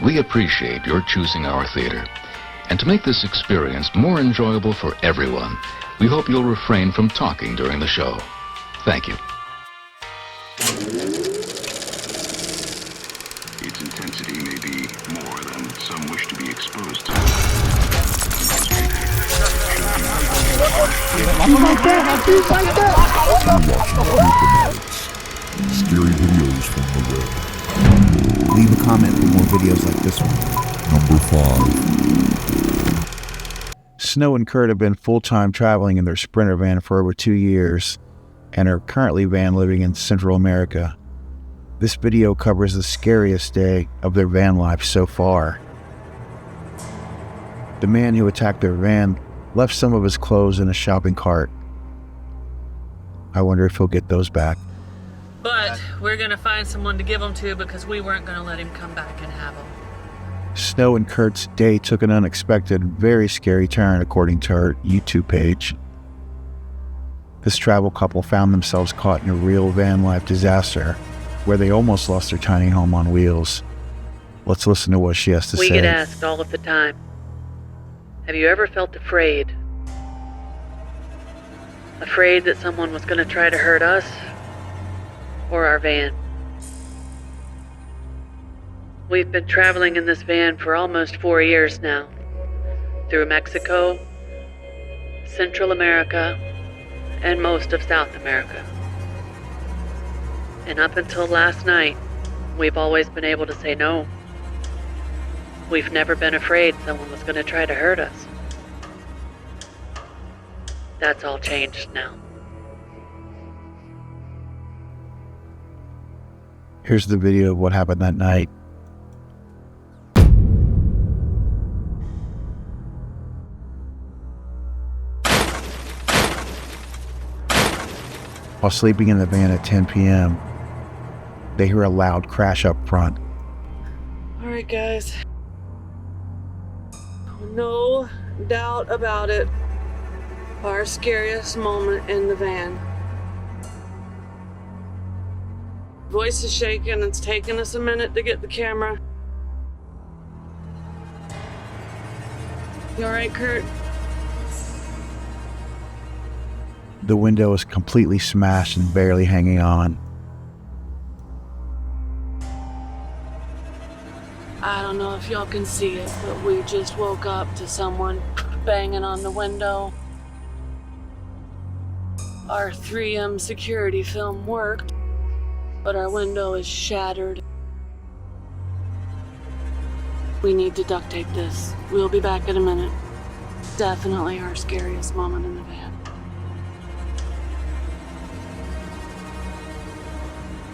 We appreciate your choosing our theater. And to make this experience more enjoyable for everyone, we hope you'll refrain from talking during the show. Thank you. Its intensity may be more than some wish to be exposed to. Scary videos from the web. Leave a comment for more videos like this one. Number 5. Snow and Kurt have been full-time traveling in their Sprinter van for over 2 years and are currently van living in Central America. This video covers the scariest day of their van life so far. The man who attacked their van left some of his clothes in a shopping cart. I wonder if he'll get those back. But we're gonna find someone to give them to because we weren't gonna let him come back and have them. Snow and Kurt's day took an unexpected, very scary turn according to her YouTube page. This travel couple found themselves caught in a real van life disaster where they almost lost their tiny home on wheels. Let's listen to what she has to say. We get asked all of the time, have you ever felt afraid? Afraid that someone was gonna try to hurt us? Or our van? We've been traveling in this van for almost 4 years now, through Mexico, Central America, and most of South America. And up until last night, we've always been able to say no. We've never been afraid someone was going to try to hurt us. That's all changed now. Here's the video of what happened that night. While sleeping in the van at 10 p.m., they hear a loud crash up front. Alright guys, no doubt about it, our scariest moment in the van. Voice is shaking, it's taken us a minute to get the camera. You alright, Kurt? The window is completely smashed and barely hanging on. I don't know if y'all can see it, but we just woke up to someone banging on the window. Our 3M security film worked, but our window is shattered. We need to duct tape this. We'll be back in a minute. Definitely our scariest moment in the van.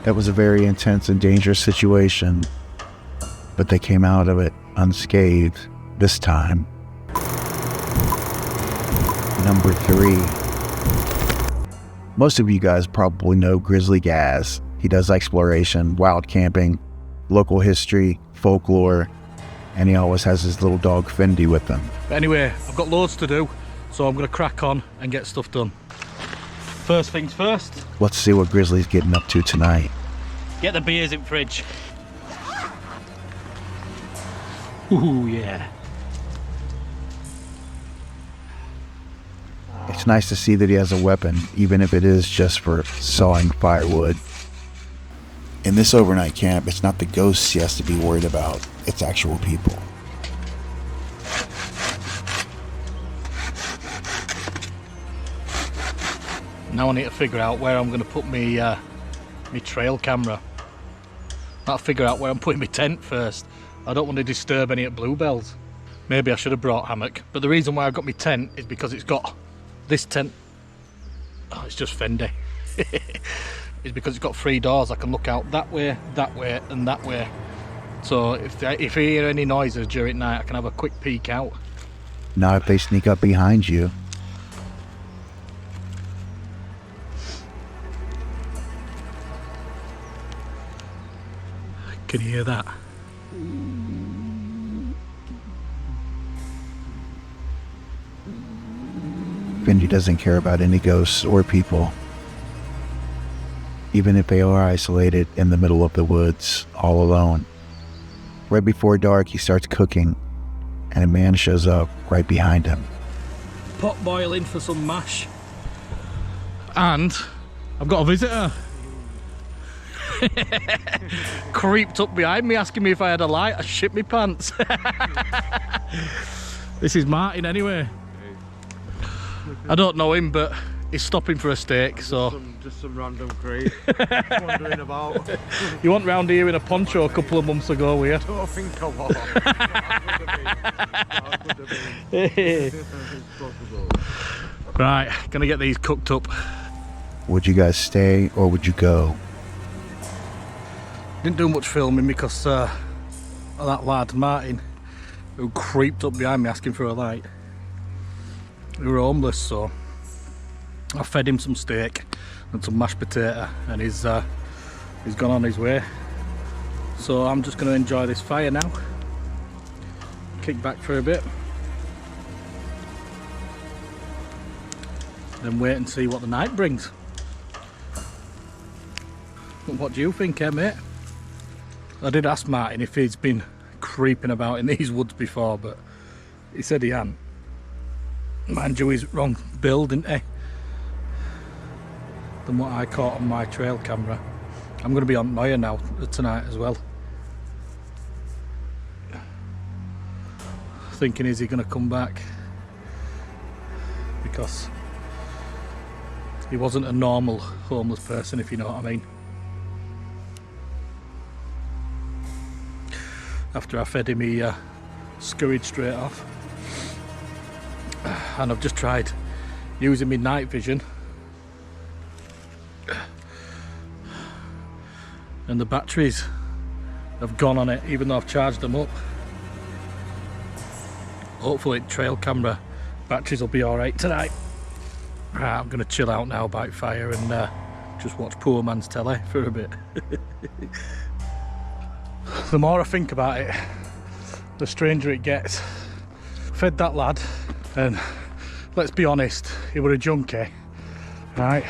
That was a very intense and dangerous situation, but they came out of it unscathed this time. Number 3. Most of you guys probably know Grizzly Gaz. He does exploration, wild camping, local history, folklore, and he always has his little dog Fendi with him. But anyway, I've got loads to do, so I'm going to crack on and get stuff done. First things first. Let's see what Grizzly's getting up to tonight. Get the beers in fridge. Ooh, yeah. It's nice to see that he has a weapon, even if it is just for sawing firewood. In this overnight camp, it's not the ghosts he has to be worried about, it's actual people. Now I need to figure out where I'm going to put my trail camera. I'll figure out where I'm putting my tent first. I don't want to disturb any at Bluebells. Maybe I should have brought hammock, but the reason why I got my tent is because it's got this tent. Oh, it's just Fendi. It's because it's got 3 doors. I can look out that way, and that way. So if I hear any noises during night, I can have a quick peek out. Not if they sneak up behind you. Can you hear that? Fendi doesn't care about any ghosts or people, even if they are isolated in the middle of the woods, all alone. Right before dark, he starts cooking, and a man shows up right behind him. Pot boiling for some mash. And I've got a visitor. Creeped up behind me asking me if I had a light. I shit me pants. This is Martin anyway. I don't know him, but he's stopping for a steak, so... Just some random creep wandering about. You went round here in a poncho a couple of months ago, were you? I don't think I was. Right, gonna get these cooked up. Would you guys stay or would you go? Didn't do much filming because of that lad, Martin, who creeped up behind me asking for a light. We were homeless, so I fed him some steak and some mashed potato, and he's gone on his way. So I'm just going to enjoy this fire now, kick back for a bit, then wait and see what the night brings. What do you think, mate? I did ask Martin if he's been creeping about in these woods before, but he said he hadn't. Mind you, he's wrong build, didn't he? Than what I caught on my trail camera. I'm going to be on Noya now tonight as well. Thinking, is he going to come back? Because he wasn't a normal homeless person, if you know what I mean. After I fed him, he scurried straight off. And I've just tried using my night vision, and the batteries have gone on it, even though I've charged them up. Hopefully trail camera batteries will be alright tonight. Right, I'm going to chill out now by fire and just watch poor man's telly for a bit. The more I think about it, the stranger it gets. Fed that lad, and let's be honest, he were a junkie, right?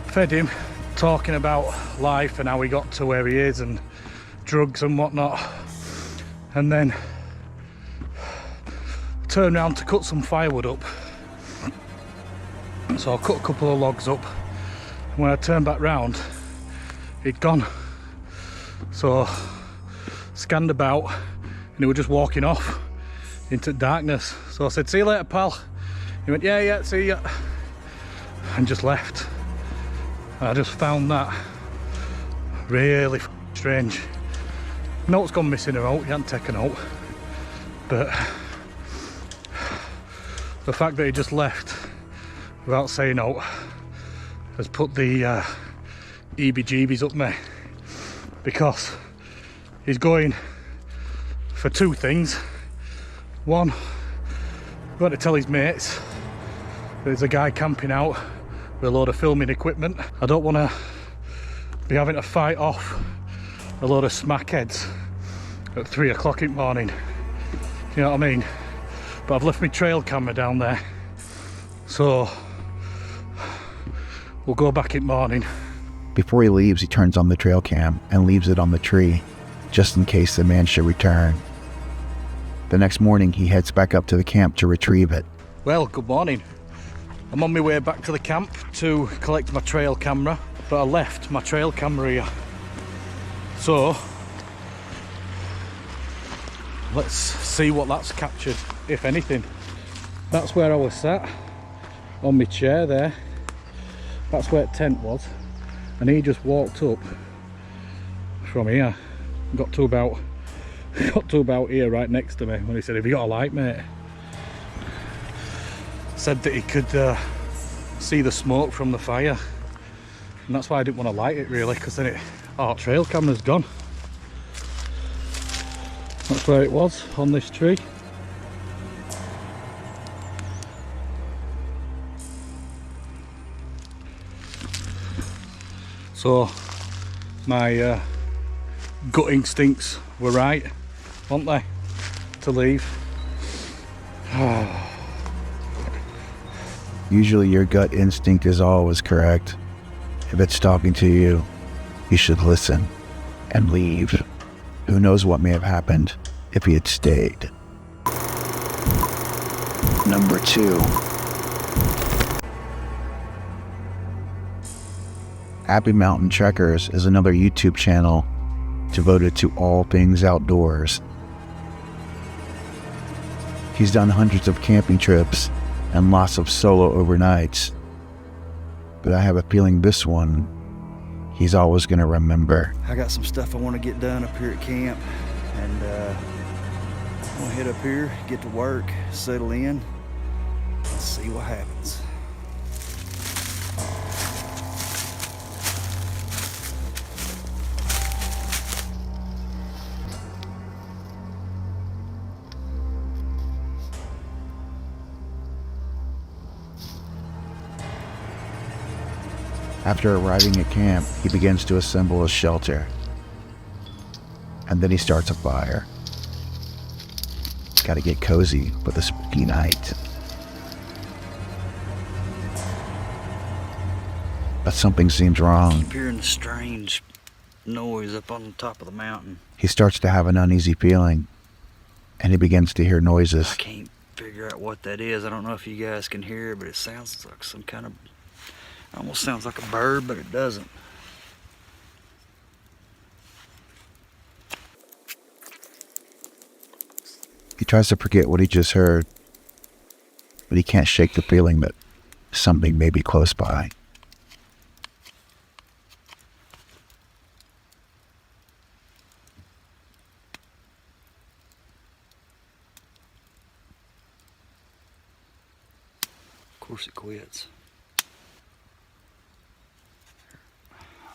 Fed him, talking about life and how he got to where he is and drugs and whatnot, and then turned around to cut some firewood up. So I cut a couple of logs up, and when I turned back round, he'd gone. So scanned about, and he was just walking off into darkness. So I said, "See you later, pal." He went, yeah, see ya," and just left. I just found that really strange. Note's gone missing a note, he hadn't taken a note, but the fact that he just left without saying out has put the EBGBs up me, because he's going for two things. One, he's going to tell his mates there's a guy camping out with a load of filming equipment. I don't want to be having to fight off a load of smackheads at 3 o'clock in the morning, you know what I mean? But I've left my trail camera down there, so we'll go back in the morning. Before he leaves, he turns on the trail cam and leaves it on the tree, just in case the man should return. The next morning, he heads back up to the camp to retrieve it. Well, good morning. I'm on my way back to the camp to collect my trail camera, but I left my trail camera here. So, let's see what that's captured, if anything. That's where I was sat, on my chair there. That's where the tent was. And he just walked up from here, got to about here right next to me, when he said, "Have you got a light, mate?" Said that he could see the smoke from the fire, and that's why I didn't want to light it really, because then trail camera's gone. That's where it was, on this tree. So my gut instincts were right, weren't they, to leave. Usually your gut instinct is always correct. If it's talking to you, you should listen and leave. Who knows what may have happened if he had stayed. Number 2. Abbey Mountain Trekkers is another YouTube channel devoted to all things outdoors. He's done hundreds of camping trips and lots of solo overnights, but I have a feeling this one he's always going to remember. I got some stuff I want to get done up here at camp, and I'm gonna head up here, get to work, settle in, and see what happens. After arriving at camp, he begins to assemble a shelter. And then he starts a fire. Gotta get cozy for the spooky night. But something seems wrong. Keep hearing a strange noise up on the top of the mountain. He starts to have an uneasy feeling, and he begins to hear noises. I can't figure out what that is. I don't know if you guys can hear it, but it sounds like some kind of, almost sounds like a bird, but it doesn't. He tries to forget what he just heard, but he can't shake the feeling that something may be close by. Of course it quits.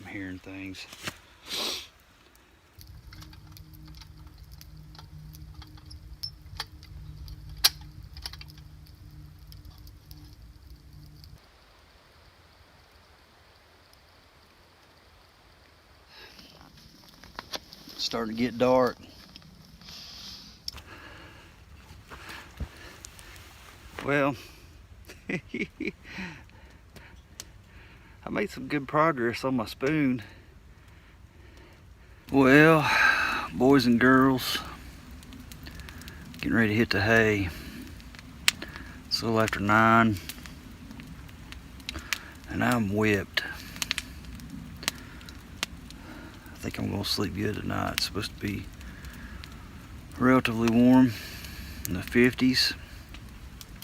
I'm hearing things. It's starting to get dark. Well, I made some good progress on my spoon. Well, boys and girls, getting ready to hit the hay. It's a little after 9, and I'm whipped. I think I'm gonna sleep good tonight. It's supposed to be relatively warm, in the 50s,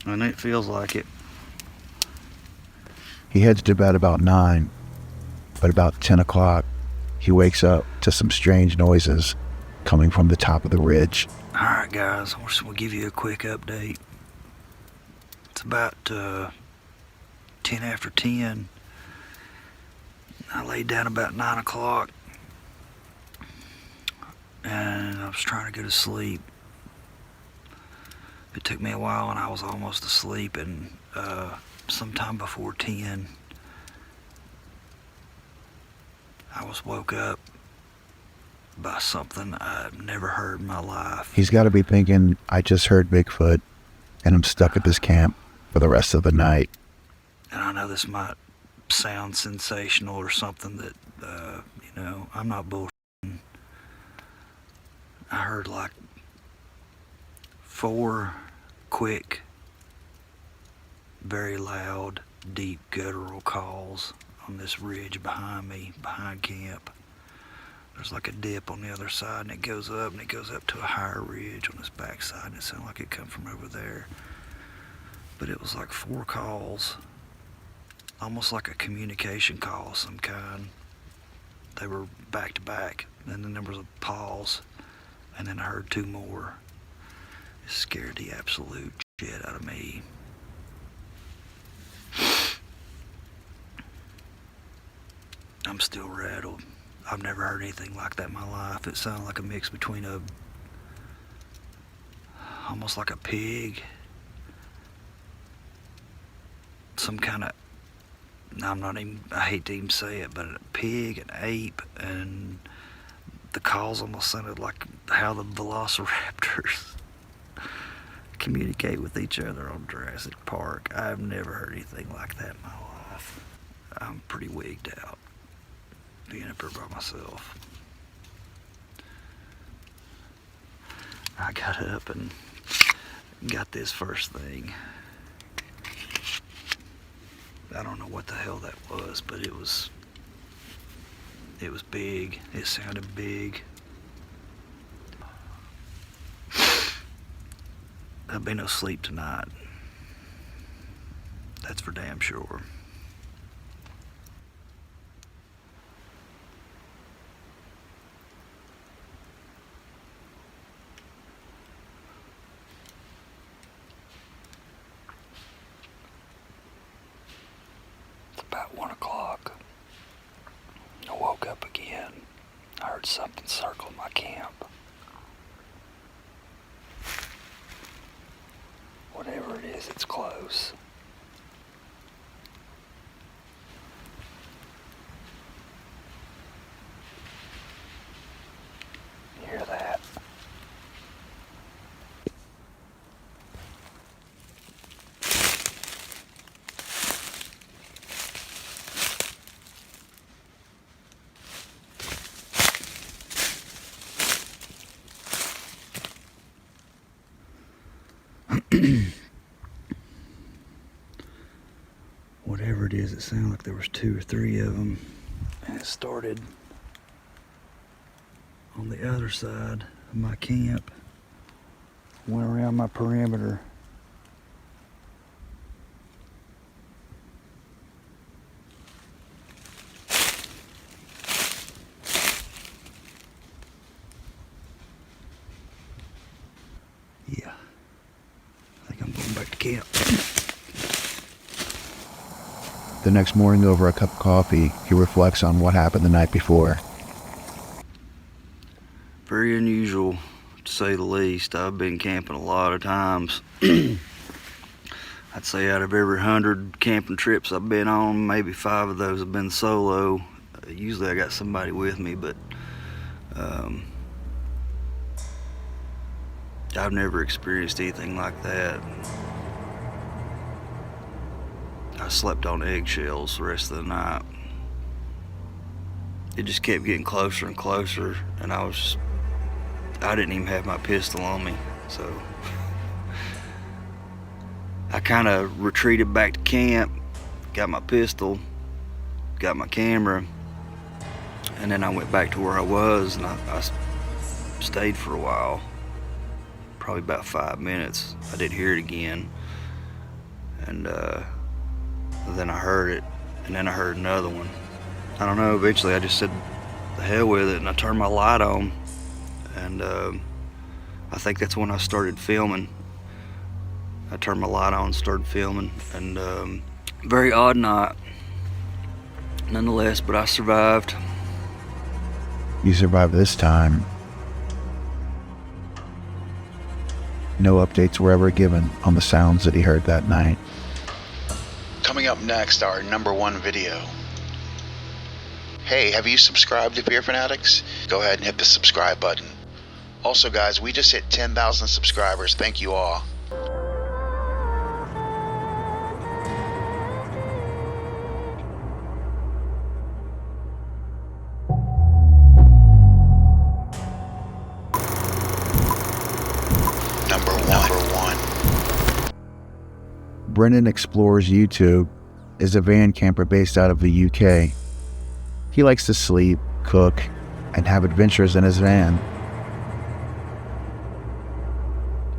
and it feels like it. He heads to bed about 9, but about 10 o'clock, he wakes up to some strange noises coming from the top of the ridge. Alright guys, I just want to give you a quick update. It's about 10 after 10. I laid down about 9 o'clock, and I was trying to go to sleep. It took me a while, and I was almost asleep, and sometime before 10, I was woke up by something I've never heard in my life. He's got to be thinking, I just heard Bigfoot, and I'm stuck at this camp for the rest of the night. And I know this might sound sensational or something that, you know, I'm not bullshitting. I heard like 4 quick, very loud, deep guttural calls on this ridge behind me, behind camp. There's like a dip on the other side, and it goes up to a higher ridge on this backside, and it sounded like it come from over there. But it was like 4 calls, almost like a communication call of some kind. They were back to back, and then there was a pause, and then I heard 2 more. It scared the absolute shit out of me. I'm still rattled. I've never heard anything like that in my life. It sounded like a mix between almost like a pig, some kind of, I hate to even say it, but a pig, an ape, and the calls almost sounded like how the velociraptors communicate with each other on Jurassic Park. I've never heard anything like that in my life. I'm pretty wigged out being up here by myself. I got up and got this first thing. I don't know what the hell that was, but it was big. It sounded big. There'll be no sleep tonight. That's for damn sure. About 1 o'clock, I woke up again. I heard something circle my camp. Whatever it is, it's close. You hear that? Whatever it is, it sounded like there was 2 or 3 of them, and it started on the other side of my camp, went around my perimeter. Yeah, I think I'm going back to camp. The next morning, over a cup of coffee, he reflects on what happened the night before. Very unusual, to say the least. I've been camping a lot of times. I'd say out of every 100 camping trips I've been on, maybe 5 of those have been solo. Usually I got somebody with me, but I've never experienced anything like that. I slept on eggshells the rest of the night. It just kept getting closer and closer, and I didn't even have my pistol on me, so I kind of retreated back to camp, got my pistol, got my camera, and then I went back to where I was, and I stayed for a while, probably about 5 minutes. I did hear it again, and then I heard it, and then I heard another one. I don't know, eventually I just said, the hell with it, and I turned my light on, and I think that's when I started filming. I turned my light on and started filming, and very odd night, nonetheless, but I survived. You survived this time. No updates were ever given on the sounds that he heard that night. Coming up next, our #1 video. Hey, have you subscribed to Fear Fanatics? Go ahead and hit the subscribe button. Also guys, we just hit 10,000 subscribers. Thank you all. Number one. Brendan Explores YouTube is a van camper based out of the UK. He likes to sleep, cook, and have adventures in his van.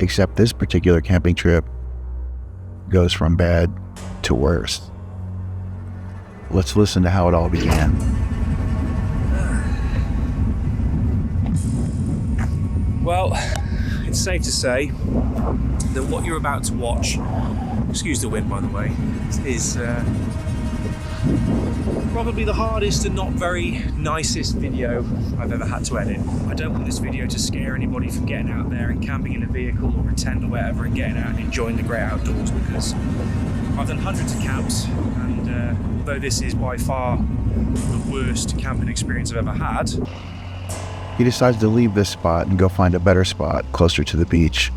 Except this particular camping trip goes from bad to worse. Let's listen to how it all began. Well, it's safe to say that what you're about to watch, excuse the wind by the way, is probably the hardest and not very nicest video I've ever had to edit. I don't want this video to scare anybody from getting out there and camping in a vehicle or a tent or whatever and getting out and enjoying the great outdoors, because I've done hundreds of camps, and although this is by far the worst camping experience I've ever had, He decides to leave this spot and go find a better spot closer to the beach.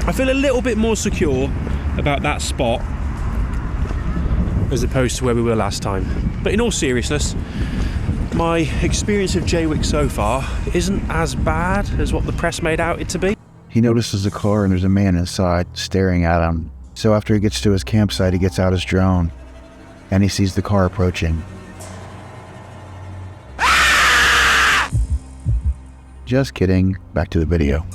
I feel a little bit more secure about that spot as opposed to where we were last time. But in all seriousness, My experience of Jaywick so far isn't as bad as what the press made out it to be. He notices the car and there's a man inside staring at him. So after he gets to his campsite, he gets out his drone and he sees the car approaching. Just kidding. Back to the video.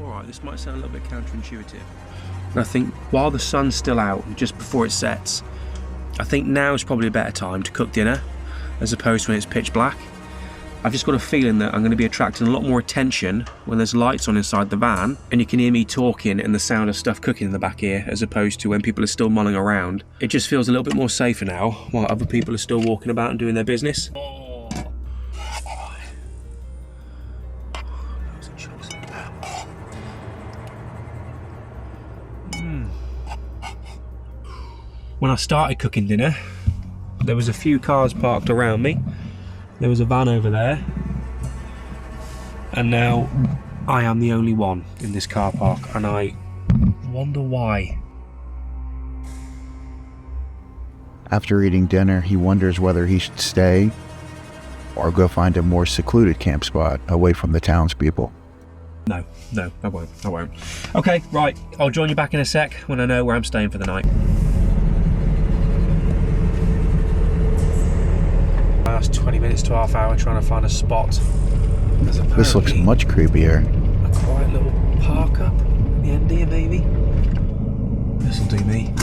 Alright, this might sound a little bit counterintuitive. I think while the sun's still out, just before it sets, I think now is probably a better time to cook dinner as opposed to when it's pitch black. I've just got a feeling that I'm going to be attracting a lot more attention when there's lights on inside the van and you can hear me talking and the sound of stuff cooking in the back here, as opposed to when people are still mulling around. It just feels a little bit more safer now while other people are still walking about and doing their business. When I started cooking dinner, there was a few cars parked around me. There was a van over there. And now I am the only one in this car park, and I wonder why. After eating dinner, he wonders whether he should stay or go find a more secluded camp spot away from the townspeople. No, I won't. Okay, right, I'll join you back in a sec when I know where I'm staying for the night. Last 20 minutes to half hour trying to find a spot. This looks much creepier. A quiet little park up at the end here, maybe. This'll do me.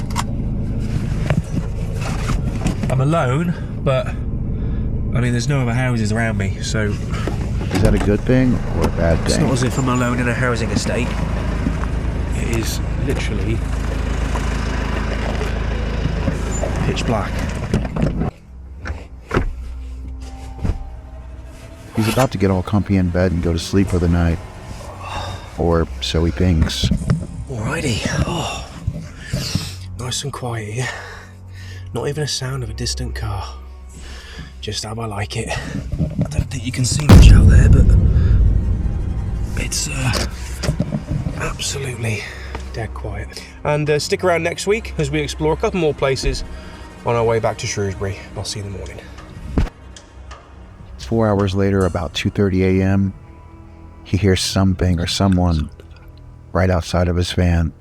I'm alone, but I mean, there's no other houses around me, so. Is that a good thing or a bad thing? It's not as if I'm alone in a housing estate. It is literally pitch black. He's about to get all comfy in bed and go to sleep for the night. Or so he thinks. Alrighty. Oh, nice and quiet here. Not even a sound of a distant car. Just how I like it. I don't think you can see much out there, but it's absolutely dead quiet. And stick around next week as we explore a couple more places on our way back to Shrewsbury. I'll see you in the morning. 4 hours later, about 2:30 a.m., he hears something or someone right outside of his van.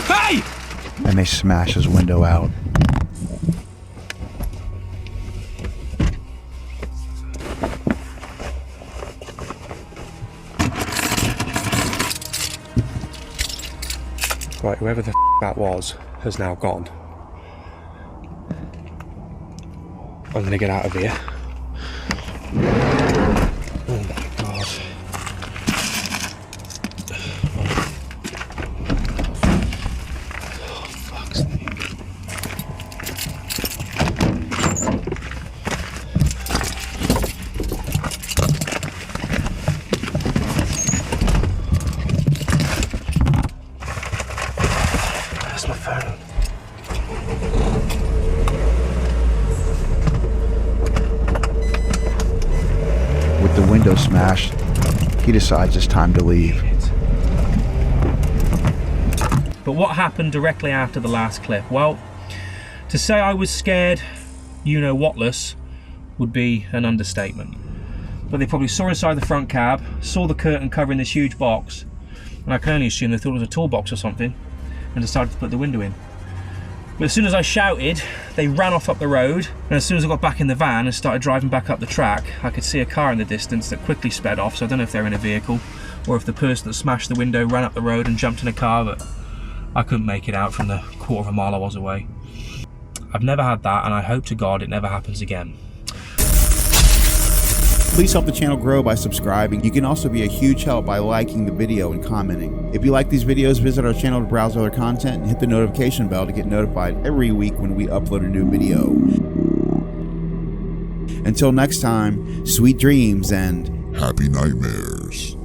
Hey! And they smash his window out. Right, whoever the that was has now gone. I'm gonna get out of here. Oh my god. Oh, fuck's sake. Where's my phone? With the window smashed, he decides it's time to leave. But what happened directly after the last clip? Well, to say I was scared, you-know-whatless, would be an understatement. But they probably saw inside the front cab, saw the curtain covering this huge box, and I can only assume they thought it was a toolbox or something, and decided to put the window in. But as soon as I shouted, they ran off up the road, and as soon as I got back in the van and started driving back up the track, I could see a car in the distance that quickly sped off, so I don't know if they're in a vehicle, or if the person that smashed the window ran up the road and jumped in a car, but I couldn't make it out from the quarter of a mile I was away. I've never had that, and I hope to God it never happens again. Please help the channel grow by subscribing. You can also be a huge help by liking the video and commenting. If you like these videos, visit our channel to browse other content and hit the notification bell to get notified every week when we upload a new video. Until next time, sweet dreams and happy nightmares.